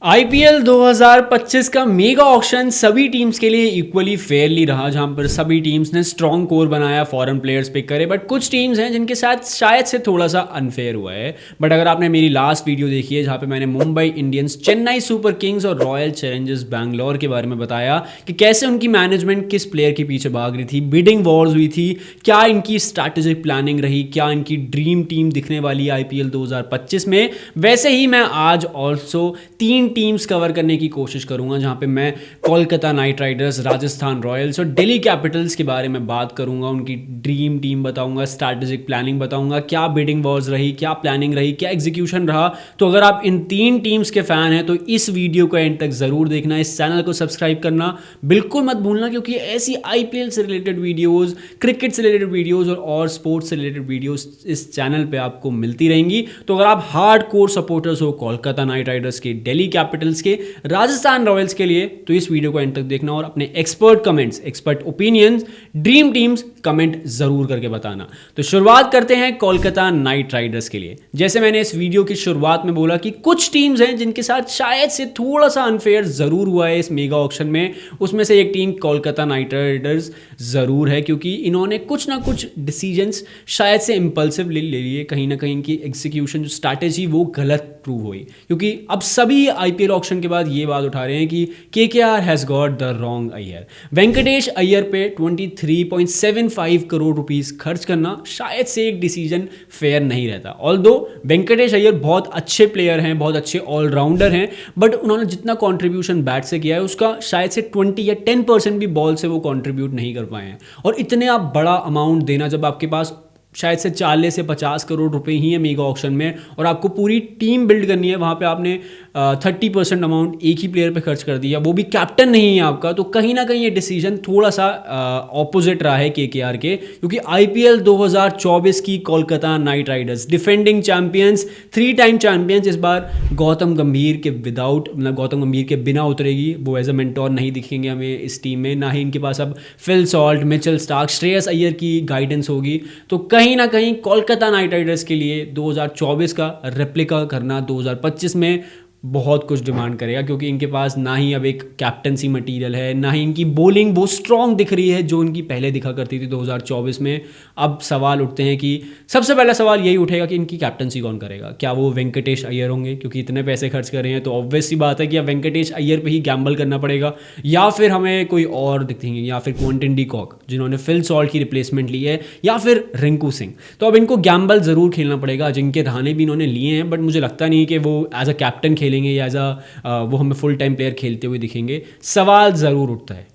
IPL 2025 का mega auction सभी teams के लिए इक्वली फेयरली रहा, जहां पर सभी टीम्स ने स्ट्रॉन्ग कोर बनाया, फॉरेन प्लेयर्स पिक करे। बट कुछ टीम्स हैं जिनके साथ शायद से थोड़ा सा अनफेयर हुआ है। बट अगर आपने मेरी लास्ट वीडियो देखी है जहां पे मैंने Mumbai Indians, Chennai super Kings और रॉयल चैलेंजर्स बैंगलोर के बारे में बताया कि कैसे उनकी मैनेजमेंट किस प्लेयर के पीछे भाग रही थी, बिडिंग वॉर्स हुई थी, क्या इनकी स्ट्रैटेजिक प्लानिंग रही, क्या इनकी ड्रीम टीम दिखने वाली है आईपीएल 2025 में, वैसे ही मैं आज ऑल्सो 3 टीम्स कवर करने की कोशिश करूंगा, जहां पे मैं Kolkata night Riders, Rajasthan Royals और दिल्ली कैपिटल्स के बारे में बात करूंगा। उनकी ड्रीम टीम बताऊंगा, स्ट्रैटेजिक प्लानिंग बताऊंगा, क्या बिडिंग वॉर्स रही, क्या प्लानिंग रही, क्या एग्जीक्यूशन रहा। तो अगर आप इन 3 टीम्स के फैन हैं तो इस वीडियो को एंड तक जरूर देखना, इस चैनल को सब्सक्राइब करना बिल्कुल मत भूलना, क्योंकि ऐसी आईपीएल से रिलेटेड वीडियोस, क्रिकेट से रिलेटेड वीडियोस और स्पोर्ट्स से रिलेटेड वीडियोस इस चैनल पे आपको मिलती रहेंगी। तो अगर आप हार्ड कोर सपोर्टर्स हो कोलकाता नाइट राइडर्स के, दिल्ली कैपिटल्स के, राजस्थान रॉयल्स के लिए, तो इस वीडियो को एंड तक देखना और अपने expert comments, expert opinions, dream teams comment जरूर करके बताना। तो शुरुआत करते हैं कोलकाता नाइट राइडर्स के लिए। जैसे मैंने इस वीडियो की शुरुआत में बोला कि कुछ टीम्स हैं जिनके साथ शायद से थोड़ा सा अनफेयर जरूर हुआ है इस मेगा ऑक्शन में, उसमें से एक टीम कोलकाता नाइट राइडर्स जरूर है, क्योंकि इन्होंने कुछ ना कुछ डिसीजंस शायद से इंपल्सिव ले लिए। कहीं ना कहीं इनकी एग्जीक्यूशन जो स्ट्रैटेजी वो गलत प्रूव हुई, क्योंकि अब सभी आईपीएल ऑक्शन के बाद ये बात उठा रहे हैं कि KKR has got the wrong Iyer. Venkatesh Iyer पे 23.75 करोड़ रुपीस खर्च करना शायद से एक डिसीजन फेयर नहीं रहता। ऑल्दो वेंकटेश अय्यर बहुत अच्छे प्लेयर हैं, बहुत अच्छे ऑलराउंडर हैं, बट उन्होंने जितना कंट्रीब्यूशन बैट से किया है उसका शायद से 20 या 10% भी बॉल से वो कंट्रीब्यूट नहीं कर पाए हैं। और इतने आप बड़ा अमाउंट देना, जब आपके पास शायद से 40 से 50 करोड़ रुपए ही है मेगा ऑक्शन में और आपको पूरी टीम बिल्ड करनी है, वहाँ पे आपने 30% अमाउंट एक ही प्लेयर पे खर्च कर दिया, वो भी कैप्टन नहीं है आपका। तो कहीं ना कहीं ये डिसीजन थोड़ा सा ऑपोजिट रहा है केकेआर के, क्योंकि आईपीएल 2024 की Kolkata night Riders defending champions, 3 time champions, इस बार गौतम गंभीर के गौतम गंभीर के बिना उतरेगी। वो एज अ मेंटोर नहीं दिखेंगे हमें इस टीम में, ना ही इनके पास अब Phil Salt, Mitchell Starc, Shreyas Iyer की गाइडेंस होगी। तो कहीं ना कहीं कोलकाता नाइट राइडर्स के लिए 2024 का रेप्लिका करना 2025 में बहुत कुछ डिमांड करेगा, क्योंकि इनके पास ना ही अब एक कैप्टनसी मटेरियल है, ना ही इनकी बॉलिंग वो स्ट्रॉन्ग दिख रही है जो इनकी पहले दिखा करती थी 2024 में। अब सवाल उठते हैं कि सबसे पहला सवाल यही उठेगा कि इनकी कैप्टनसी कौन करेगा। क्या वो वेंकटेश अय्यर होंगे, क्योंकि इतने पैसे खर्च कर रहे हैं तो ऑब्वियस सी बात है कि अब वेंकटेश अय्यर पे ही गैम्बल करना पड़ेगा, या फिर हमें कोई और दिखेंगे, या फिर क्विंटन डी कॉक जिन्होंने फिल सॉल्ट की रिप्लेसमेंट ली है, या फिर रिंकू सिंह। तो अब इनको गैम्बल जरूर खेलना पड़ेगा। जिनके रहाणे भी इन्होंने लिए हैं, बट मुझे लगता नहीं कि वो एज अ कैप्टन खेलेंगे या एज अ वो हमें फुल टाइम प्लेयर खेलते हुए दिखेंगे। सवाल ज़रूर उठता है,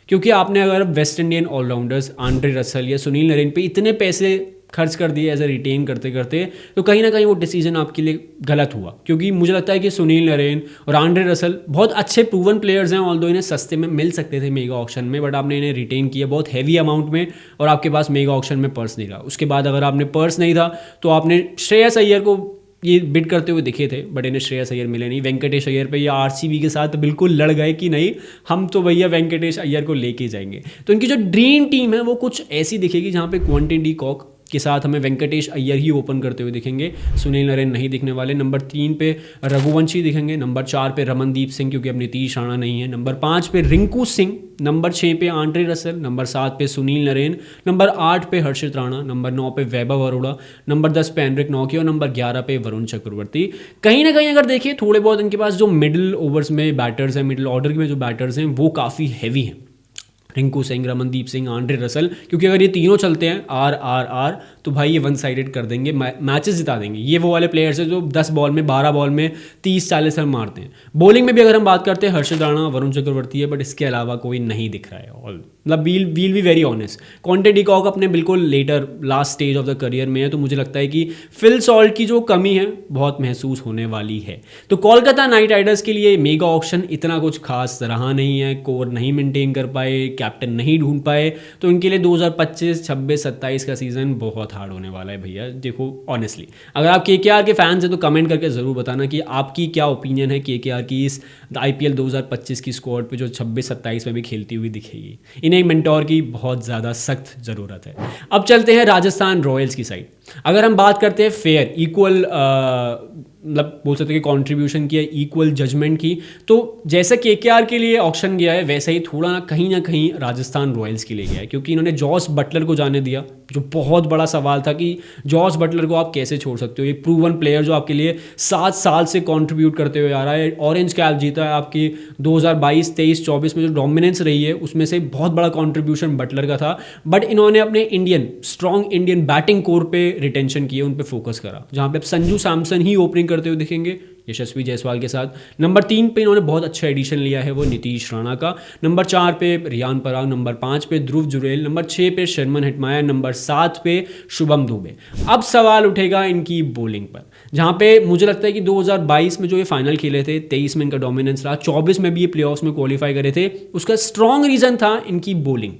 क्योंकि आपने अगर West Indian allrounders Andre Russell या सुनील नरेन पे इतने पैसे खर्च कर दिए एज अ रिटेन करते करते, तो कहीं ना कहीं वो डिसीजन आपके लिए गलत हुआ। क्योंकि मुझे लगता है कि सुनील नरेन और आंड्रे रसल बहुत अच्छे प्रूवन प्लेयर्स हैं, ऑल्दो इन्हें सस्ते में मिल सकते थे मेगा ऑक्शन में, बट आपने इन्हें रिटेन किया बहुत हैवी अमाउंट में, और आपके पास मेगा ऑक्शन में पर्स नहीं रहा। उसके बाद अगर आपने पर्स नहीं था तो आपने श्रेयस अय्यर को ये बिड करते हुए दिखे थे, बट इन्हें श्रेयस अय्यर मिले नहीं। वेंकटेश अय्यर पे ये आरसीबी के साथ बिल्कुल लड़ गए कि नहीं, हम तो भैया वेंकटेश अय्यर को लेके जाएंगे। तो इनकी जो ड्रीम टीम है वो कुछ ऐसी दिखेगी जहाँ पे क्विंटन डी कॉक के साथ हमें वेंकटेश अय्यर ही ओपन करते हुए दिखेंगे, सुनील नरेन नहीं दिखने वाले। नंबर 3 पे रघुवंशी दिखेंगे, नंबर 4 पे रमनदीप सिंह क्योंकि अब नीतीश राणा नहीं है, नंबर 5 पे रिंकू सिंह, नंबर 6 पे आंड्रे रसल, नंबर 7 पे सुनील नरेन, नंबर 8 पे हर्षित राणा, नंबर 9 पे वैभव अरोड़ा, नंबर 10 पे एनरिक नौकी और नंबर 11 पे वरुण चक्रवर्ती। कहीं ना कहीं अगर देखिए थोड़े बहुत इनके पास जो मिडिल ओवर्स में बैटर्स हैं, मिडिल ऑर्डर में जो बैटर्स हैं वो काफ़ी हैवी हैं। रिंकू सिंह, रमनदीप सिंह, आंड्रे रसल, क्योंकि अगर ये तीनों चलते हैं आर आर आर तो भाई ये वन साइडेड कर देंगे, मैचेस जिता देंगे। ये वो वाले प्लेयर्स हैं जो 10 बॉल में 12 बॉल में 30-40 रन मारते हैं। बॉलिंग में भी अगर हम बात करते हैं हर्षित राणा, वरुण चक्रवर्ती है, बट इसके अलावा कोई नहीं दिख रहा है। ऑल मतलब will be very honest, Quinton de Kock अपने बिल्कुल later last stage of the career में है, तो मुझे लगता है कि फिल सॉल्ट की जो कमी है बहुत महसूस होने वाली है। तो कोलकाता नाइट राइडर्स के लिए मेगा ऑक्शन इतना कुछ खास रहा नहीं है, कोर नहीं मेंटेन कर पाए, कैप्टन नहीं ढूंढ पाए, तो इनके लिए 2025, 26, 27 का सीजन बहुत हार्ड होने वाला है भैया। देखो ऑनेस्टली अगर आप केकेआर के फैंस हैं तो कमेंट करके ज़रूर बताना कि आपकी क्या ओपिनियन है केकेआर की इस आईपीएल 2025 की स्क्वाड पे जो 26-27 में भी खेलती हुई दिखेगी। इन्हें एक मेंटोर की बहुत ज़्यादा सख्त ज़रूरत है। अब चलते हैं राजस्थान रॉयल्स की साइड। अगर हम बात करते हैं फेयर इक्वल मतलब बोल सकते हैं कि कंट्रीब्यूशन किया, इक्वल जजमेंट की। तो जैसा केकेआर के लिए ऑक्शन गया है वैसा ही थोड़ा ना कहीं राजस्थान रॉयल्स के लिए गया है, क्योंकि इन्होंने जॉस बटलर को जाने दिया, जो बहुत बड़ा सवाल था कि जॉस बटलर को आप कैसे छोड़ सकते हो। एक प्रूवन प्लेयर जो आपके लिए 7 साल से कंट्रीब्यूट करते हुए आ रहा है, ऑरेंज कैप जीता है आपकी 2022, 23, 24 में जो डोमिनेंस रही है उसमें से बहुत बड़ा कंट्रीब्यूशन बटलर का था। बट इन्होंने अपने स्ट्रॉन्ग इंडियन बैटिंग कोर पे रिटेंशन किए, उन पे फोकस करा, जहाँ पे संजू सैमसन ही ओपनिंग करते हुए दिखेंगे यशस्वी जायसवाल के साथ। नंबर 3 पे इन्होंने बहुत अच्छा एडिशन लिया है वो नीतीश राणा का। नंबर 4 पे रियान पराग, नंबर 5 पे ध्रुव जुरेल, नंबर 6 पे शर्मन हेटमायर, नंबर 7 पे शुभम दुबे। अब सवाल उठेगा इनकी बॉलिंग पर, जहाँ पे मुझे लगता है कि 2022 में जो ये फाइनल खेले थे, 23 में इनका डोमिनेंस रहा, 24 में भी ये प्लेऑफ्स में क्वालिफाई करे थे, उसका स्ट्रॉन्ग रीजन था इनकी बॉलिंग,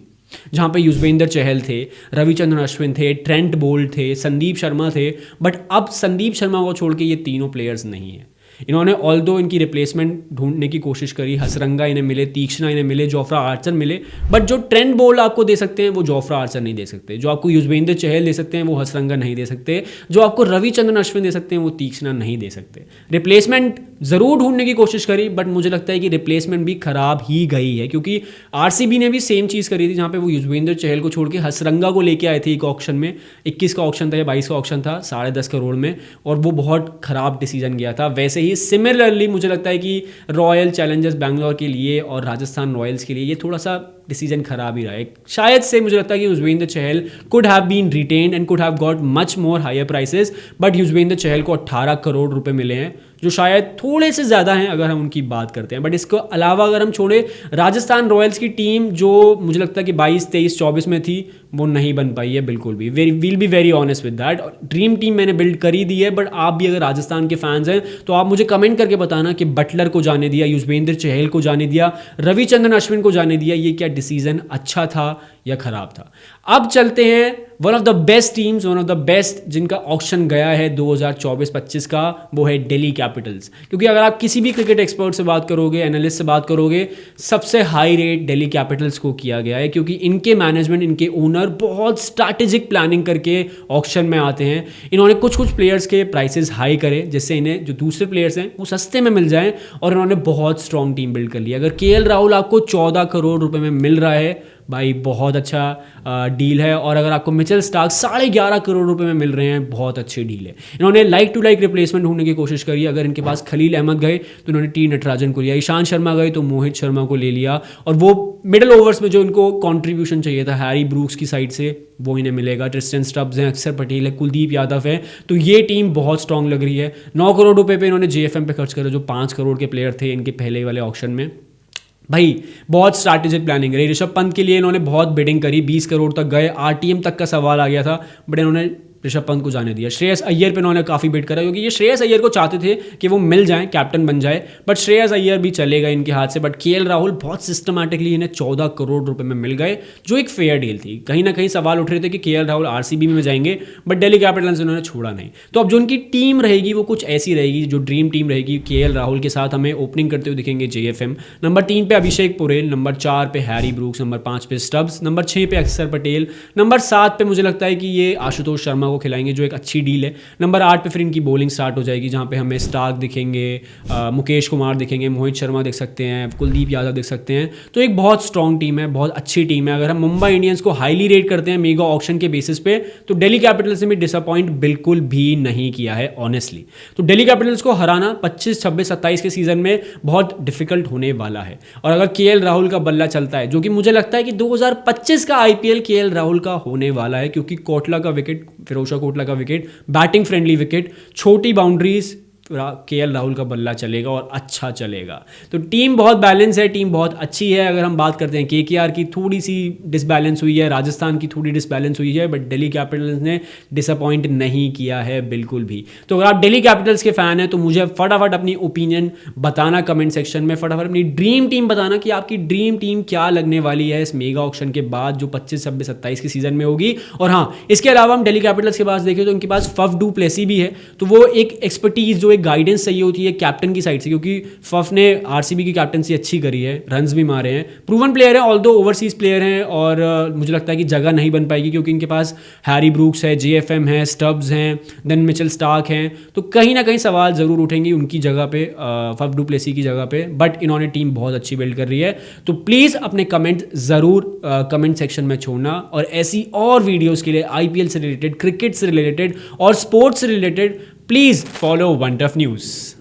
जहाँ पे युजवेंद्र चहल थे, रविचंद्रन अश्विन थे, ट्रेंट बोल्ट थे, संदीप शर्मा थे। बट अब संदीप शर्मा को छोड़ के ये तीनों प्लेयर्स नहीं हैं। इन्होंने ऑल्दो इनकी रिप्लेसमेंट ढूंढने की कोशिश करी, हसरंगा इन्हें मिले, तीक्ष्णा इन्हें मिले, जोफ्रा आर्चर मिले, बट जो ट्रेंट बोल्ट आपको दे सकते हैं वो जोफ्रा आर्चर नहीं दे सकते, जो आपको युजवेंद्र चहल दे सकते हैं वो हसरंगा नहीं दे सकते, जो आपको रविचंद्रन अश्विन दे सकते हैं वो तीक्ष्णा नहीं दे सकते। रिप्लेसमेंट ज़रूर ढूंढने की कोशिश करी, बट मुझे लगता है कि रिप्लेसमेंट भी खराब ही गई है, क्योंकि आरसीबी ने भी सेम चीज़ करी थी, जहाँ पे वो युजवेंद्र चहल को छोड़ के हसरंगा को लेके आए थे एक ऑक्शन में, 21 का ऑक्शन था या 22 का ऑक्शन था, 10.5 करोड़ में, और वो बहुत खराब डिसीजन गया था। वैसे ही सिमिलरली मुझे लगता है कि रॉयल चैलेंजर्स बैंगलोर के लिए और राजस्थान रॉयल्स के लिए ये थोड़ा सा डिसीजन खराब ही रहा है। शायद से मुझे लगता है कि Yuzvendra Chahal could have been retained and could have got much more higher prices, but Yuzvendra Chahal को 18 करोड़ रुपए मिले हैं, जो शायद थोड़े से ज़्यादा हैं अगर हम उनकी बात करते हैं। बट इसको अलावा अगर हम छोड़े, राजस्थान रॉयल्स की टीम जो मुझे लगता है कि 22, 23, 24 में थी, वो नहीं बन पाई है बिल्कुल भी। Will be very honest with that. Dream team मैंने बिल्ड करी दी है, बट आप भी अगर राजस्थान के फैंस हैं तो आप मुझे कमेंट करके बताना कि बटलर को जाने दिया, युजवेंद्र चहल को जाने दिया, रविचंद्रन अश्विन को जाने दिया, ये क्या डिसीजन अच्छा था या खराब था। अब चलते हैं one of the best teams, one of the best जिनका ऑक्शन गया है 2024-25 का, वो है दिल्ली कैपिटल्स। क्योंकि अगर आप किसी भी क्रिकेट एक्सपर्ट से बात करोगे, एनालिस्ट से बात करोगे, सबसे हाई रेट दिल्ली कैपिटल्स को किया गया है, क्योंकि इनके मैनेजमेंट, इनके ओनर बहुत स्ट्रैटेजिक प्लानिंग करके ऑक्शन में आते हैं। इन्होंने कुछ प्लेयर्स के प्राइसेस हाई करे, जिससे इन्हें जो दूसरे प्लेयर्स हैं वो सस्ते में मिल जाएं, और इन्होंने बहुत स्ट्रॉन्ग टीम बिल्ड कर ली। अगर केएल राहुल आपको 14 करोड़ रुपए में मिल रहा है, भाई बहुत अच्छा डील है। और अगर आपको मिचेल स्टार्क 11.5 करोड़ रुपए में मिल रहे हैं, बहुत अच्छी डील है। इन्होंने लाइक टू लाइक रिप्लेसमेंट ढूंढने की कोशिश करी। अगर इनके पास खलील अहमद गए तो इन्होंने टी नटराजन को लिया, ईशांत शर्मा गए तो मोहित शर्मा को ले लिया, और वो मिडिल ओवर्स में जो इनको कॉन्ट्रीब्यूशन चाहिए था हैरी ब्रूक्स की साइड से, वो इन्हें मिलेगा। ट्रिस्टन स्टब्स हैं, अक्षर पटेल है, कुलदीप यादव है, तो ये टीम बहुत स्ट्रांग लग रही है। 9 करोड़ रुपए पे इन्होंने जेएफएम पे खर्च करा, जो 5 करोड़ के प्लेयर थे इनके पहले वाले ऑक्शन में। भाई बहुत स्ट्रैटेजिक प्लानिंग रही। ऋषभ पंत के लिए इन्होंने बहुत बिडिंग करी, 20 करोड़ तक गए, आरटीएम तक का सवाल आ गया था, बट इन्होंने ऋषभ पंत को जाने दिया। श्रेयस अय्यर पे इन्होंने काफ़ी बिड करा, क्योंकि ये श्रेयस अय्यर को चाहते थे कि वो मिल जाए, कैप्टन बन जाए, बट श्रेयस अय्यर भी चले गए इनके हाथ से। बट केएल राहुल बहुत सिस्टमैटिकली इन्हें 14 करोड़ रुपए में मिल गए, जो एक फेयर डील थी। कहीं ना कहीं सवाल उठ रहे थे कि केएल राहुल आरसीबी में जाएंगे, बट दिल्ली कैपिटल्स इन्होंने छोड़ा नहीं। तो अब जो उनकी टीम रहेगी वो कुछ ऐसी रहेगी, जो ड्रीम टीम रहेगी। केएल राहुल के साथ हमें ओपनिंग करते हुए दिखेंगे जेएफएम, नंबर 3 पे अभिषेक पुरेल, नंबर 4 पे Harry Brooks, number 5 pay stubs, number 6 पे अक्षर पटेल, नंबर 7 पे मुझे लगता है कि ये आशुतोष शर्मा को खिलाएंगे, जो एक अच्छी डील है। नंबर 8 पे फिर इनकी बॉलिंग स्टार्ट हो जाएगी, जहां पे हमें स्टार्क दिखेंगे, मुकेश कुमार दिखेंगे, मोहित शर्मा देख सकते हैं, कुलदीप यादव देख सकते हैं। तो एक बहुत स्ट्रॉन्ग टीम है, बहुत अच्छी टीम है। अगर हम मुंबई इंडियंस को हाईली रेट करते हैं मेगा ऑक्शन के बेसिस पे, तो दिल्ली कैपिटल्स ने भी डिसअपॉइंट बिल्कुल भी नहीं किया है ऑनेस्टली। तो दिल्ली कैपिटल्स को हराना 25, 26, 27 के सीजन में बहुत डिफिकल्ट होने वाला है। और अगर केएल राहुल का बल्ला चलता है, जो कि मुझे लगता है कि 2025 का आईपीएल केएल राहुल का होने वाला है, क्योंकि कोटला का विकेट, फिरोजा कोटला का विकेट, बैटिंग फ्रेंडली विकेट, छोटी बाउंड्रीज, केएल राहुल का बल्ला चलेगा और अच्छा चलेगा। तो टीम बहुत बैलेंस है, टीम बहुत अच्छी है। अगर हम बात करते हैं केकेआर की, थोड़ी सी डिसबैलेंस हुई है, राजस्थान की थोड़ी डिसबैलेंस हुई है, बट दिल्ली कैपिटल्स ने डिसअपॉइंट नहीं किया है बिल्कुल भी। तो अगर आप दिल्ली कैपिटल्स के फैन हैं तो मुझे फटाफट अपनी ओपिनियन बताना कमेंट सेक्शन में, फटाफट अपनी ड्रीम टीम बताना कि आपकी ड्रीम टीम क्या लगने वाली है इस मेगा ऑक्शन के बाद, जो 25, 26, 27 के सीजन में होगी। और हाँ, इसके अलावा हम दिल्ली कैपिटल्स के पास देखें तो उनके पास फफ डू प्लेसी भी है, तो वो एक एक्सपर्टीज, जो एक गाइडेंस चाहिए होती है कैप्टन की साइड से, क्योंकि फफ ने आरसीबी की कैप्टनसी अच्छी करी है, रन्स भी मारे हैं, प्रूवन प्लेयर है, ऑल्दो ओवरसीज प्लेयर हैं, और मुझे लगता है कि जगह नहीं बन पाएगी क्योंकि इनके पास हैरी ब्रूक्स है, जेएफएम है, स्टब्स हैं, देन मिचेल स्टार्क हैं, तो कहीं ना कहीं सवाल ज़रूर उठेंगे उनकी जगह पे, फफ डू प्लेसी की जगह पे, बट इन्होंने टीम बहुत अच्छी बिल्ड कर रही है। तो प्लीज़ अपने कमेंट ज़रूर कमेंट सेक्शन में छोड़ना, और ऐसी और वीडियोज़ के लिए आईपीएल से रिलेटेड, क्रिकेट से रिलेटेड और स्पोर्ट्स से related please follow one tough news.